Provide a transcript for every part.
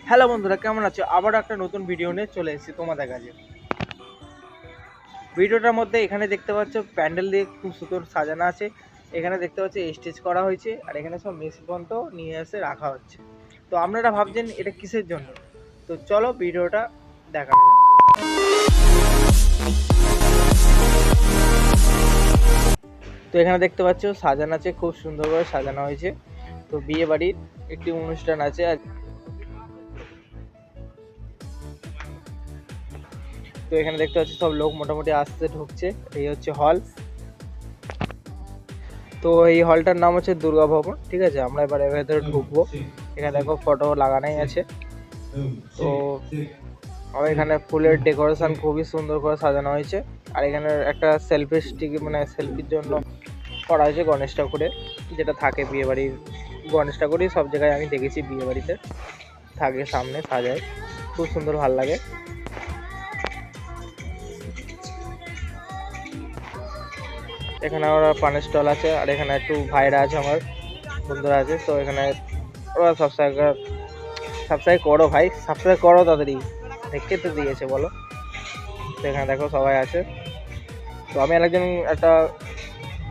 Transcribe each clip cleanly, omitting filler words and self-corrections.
Hello বন্ধুরা, কেমন আছো? আবার একটা নতুন ভিডিও নিয়ে চলে এসেছি তোমাদের কাছে। ভিডিওটার মধ্যে এখানে দেখতে পাচ্ছ প্যান্ডেল দিয়ে খুব সুন্দর সাজানো আছে। এখানে দেখতে পাচ্ছ স্টেজ করা হয়েছে, আর এখানে সব মিউজিক যন্ত্র নিয়ে এসে রাখা হচ্ছে। তো আপনারা ভাবছেন এটা কিসের জন্য, তো চলো ভিডিওটা দেখানো যাক। তো এখানে দেখতে পাচ্ছ সাজানো আছে, খুব সুন্দরভাবে সাজানো হয়েছে। তো বিয়ে বাড়ির একটি অনুষ্ঠান আছে। তো এখানে দেখতে পাচ্ছি সব লোক মোটামুটি আসছে, ঢুকছে। এই হচ্ছে হল। তো এই হলটার নাম হচ্ছে দুর্গা ভবন, ঠিক আছে। আমরা এবার এর ভেতরে ঢুকবো। এখানে দেখো ফটো লাগানোই আছে। তো এখানে ফুলের ডেকোরেশন খুবই সুন্দর করে সাজানো হয়েছে। আর এখানে একটা সেলফি স্টিক, মানে সেলফির জন্য করা হয়েছে গণেশ ঠাকুরে, যেটা থাকে বিয়ে বাড়ির। গণেশ ঠাকুরই সব জায়গায় আমি দেখেছি বিয়ে বাড়িতে থাকে, সামনে সাজায়, খুব সুন্দর, ভালো লাগে। এখানে ওরা পানের স্টল আছে, আর এখানে একটু ভাইরা আছে, আমার বন্ধুরা আছে। তো এখানে ওরা সাবস্ক্রাইব করো ভাই, সাবস্ক্রাইব করো তাড়াতাড়ি, দেখতে তো দিয়েছে বলো। তো এখানে দেখো সবাই আছে। তো আমি একটা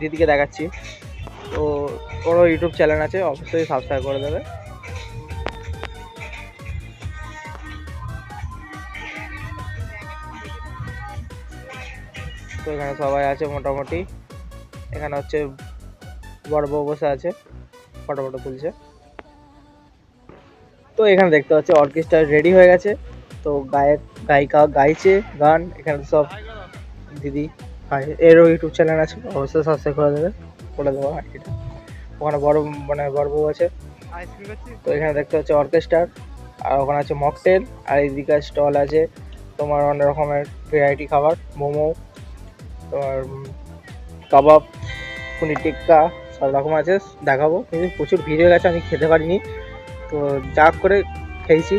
দিদিকে দেখাচ্ছি। তো ওরও ইউটিউব চ্যানেল আছে, অবশ্যই সাবস্ক্রাইব করে দেবে। তো এখানে সবাই আছে মোটামুটি। এখানে হচ্ছে বড় বউ বসে আছে, ফটো তুলছে। তো এখানে দেখতে পাচ্ছি অর্কেস্ট্রা রেডি হয়ে গেছে। তো গায়িকা গাইছে গান। এখানে সব দিদি ভাই, এরও ইউটিউব চ্যানেল আছে, অবশ্যই সাবস্ক্রাইব করে দেবে, করে দেবো আইডিটা। ওখানে বড় বউ আছে। তো এখানে দেখতে পাচ্ছি অর্কেস্ট্রা, আর ওখানে আছে মকটেল, আর এইদিকে স্টল আছে তোমার অনেক রকমের ভ্যারাইটি খাবার, মোমো, তোমার কাবাব, পনির টিক্কা, সব রকম আছে। দেখাবো, কিন্তু প্রচুর ভিড় হয়ে গেছে, আমি খেতে পারিনি। তো যা করে খেয়েছি।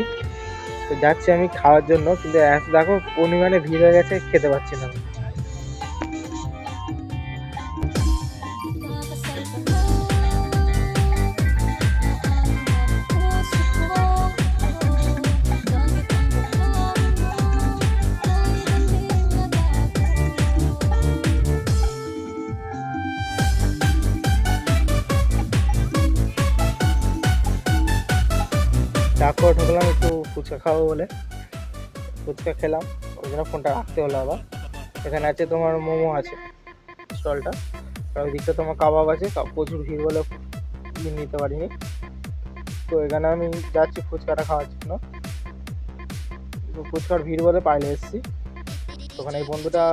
তো যাচ্ছি আমি খাওয়ার জন্য, কিন্তু এত দেখো পরিমাণে ভিড় হয়ে গেছে, খেতে পারছি না। তারপর ঢুকলাম একটু ফুচকা খাবো বলে, ফুচকা খেলাম, ওই জন্য ফোনটা রাখতে হলো আবার। এখানে আছে তোমার মোমো আছে স্টলটা, আর ওই দিকটা তোমার কাবাব আছে। প্রচুর ভিড় বলে নিতে পারিনি। তো এখানে আমি যাচ্ছি ফুচকাটা খাওয়ার জন্য। ফুচকার ভিড় বলে পাইলে এসেছি। ওখানে এই বন্ধুটা,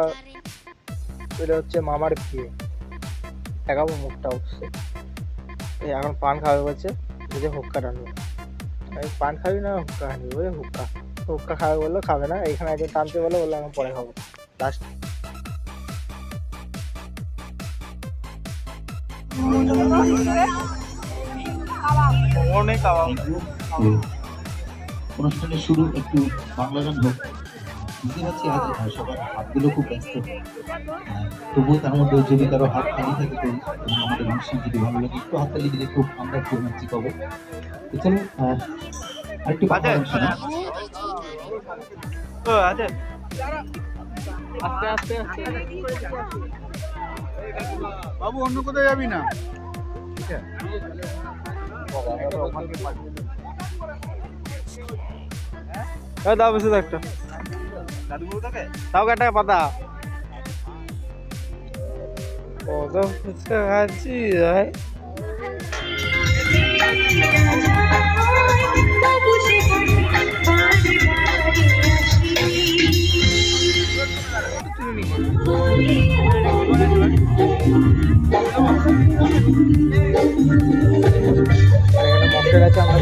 এটা হচ্ছে মামার বিয়ে, দেখাবো মুখটা অবশ্যই। এই এখন পান খাবে বলছে, বুঝে হুক্কাটা নেবে। আমি পান খাবি না হুক্কা খাবি, বুঝে হুক্কা খাবে বললো, খাবে না। এখানে একজন টানতে বললো আমি পরে খাবো লাস্ট। অনুষ্ঠানের শুরু একটু বাংলা গান হোক। বুঝতে পারছি আজ সবার হাতগুলো খুব ব্যস্ত, তবুও তার মধ্যে যদি কারো হাত খালি থাকে তো আমাদের অনুষ্ঠান যদি ভালো লাগে একটু হাততালি দিলে খুব আমরা খুব নাচি পাবো। তো চলো আরেকটু বাংলা গান শোনা। আস্তে আস্তে আস্তে বাবু, অন্য কোথায় যাবি না? দাও বেশি একটা, তাও একটা পাতা। কত ফুচকা খাচ্ছি ভাই। এখানে মকটেল আছে, আমরা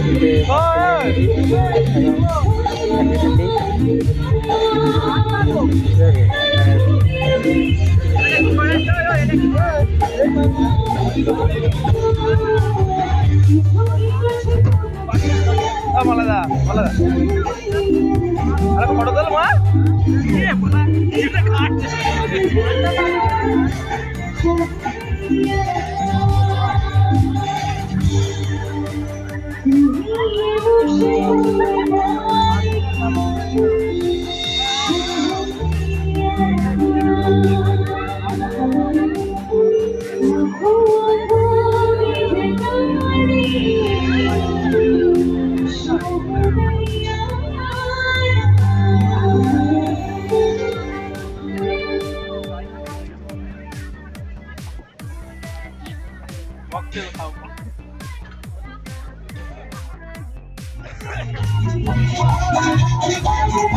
মালাদা মালাদা ফটো তোল মা।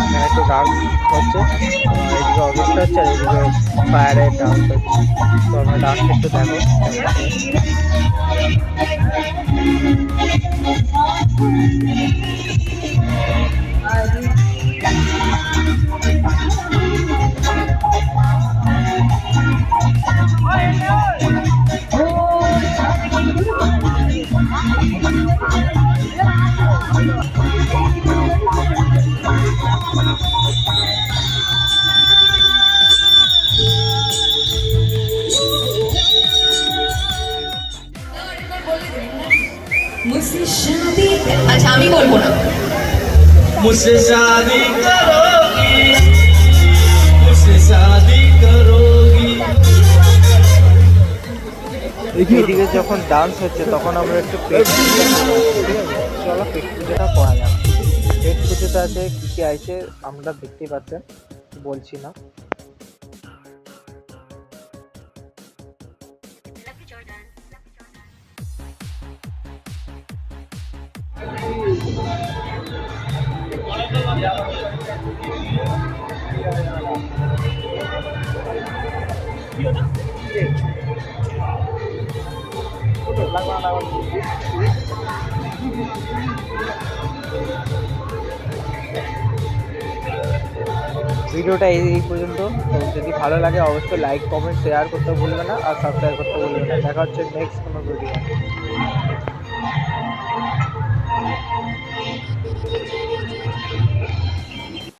এখানে একটু ডান্স হচ্ছে, এদিকে অর্কেস্ট্রা হচ্ছে আর এদিকে ফায়ারের ডান্স হচ্ছে। তো আমরা ডান্স একটু দেখো কেমন আছে। আচ্ছা আমি বলবো না। मुझसे शादी करोगी, मुझसे शादी करोगी। এদিকে যখন ডান্স হচ্ছে তখন আমরা একটু পেট পুজো করবো, ঠিক আছে? চলো পেট পুজোটা করা যাক। পেট পুজোতে আছে কি কি আছে আমরা দেখতেই পাচ্ছেন, বলছি না। ভিডিওটা এই পর্যন্ত। তো যদি ভালো লাগে অবশ্যই লাইক কমেন্ট শেয়ার করতে ভুলবে না আর সাবস্ক্রাইব করতে ভুলবে না। দেখা হচ্ছে নেক্সট কোনো ভিডিও।